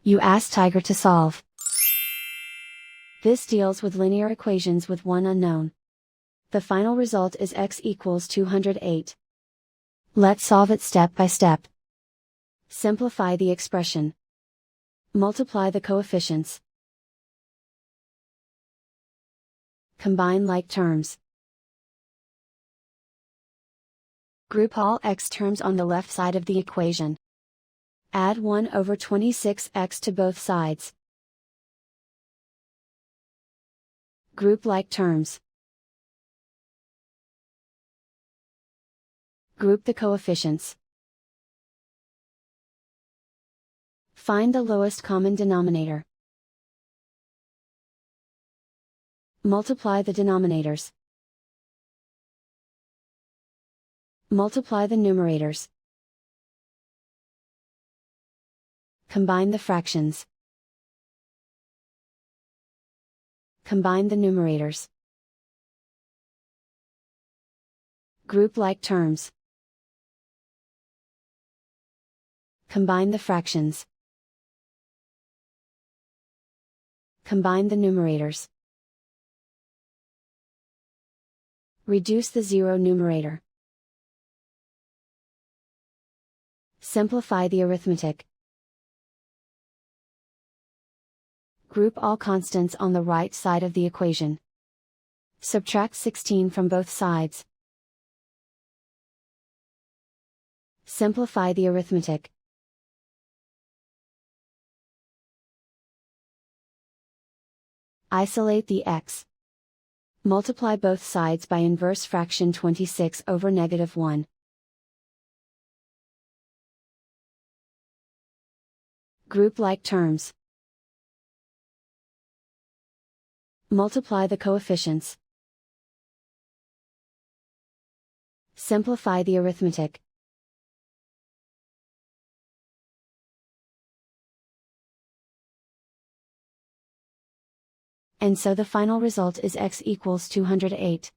You ask Tiger to solve. This deals with linear equations with one unknown. The final result is x equals 208. Let's solve it step by step. Simplify the expression. Multiply the coefficients. Combine like terms. Group all x terms on the left side of the equation. Add 1/26x to both sides. Group like terms. Group the coefficients. Find the lowest common denominator. Multiply the denominators. Multiply the numerators. Combine the fractions. Combine the numerators. Group like terms. Combine the fractions. Combine the numerators. Reduce the zero numerator. Simplify the arithmetic. Group all constants on the right side of the equation. Subtract 16 from both sides. Simplify the arithmetic. Isolate the x. Multiply both sides by inverse fraction 26/(-1). Group like terms. Multiply the coefficients. Simplify the arithmetic. And so the final result is x equals 208.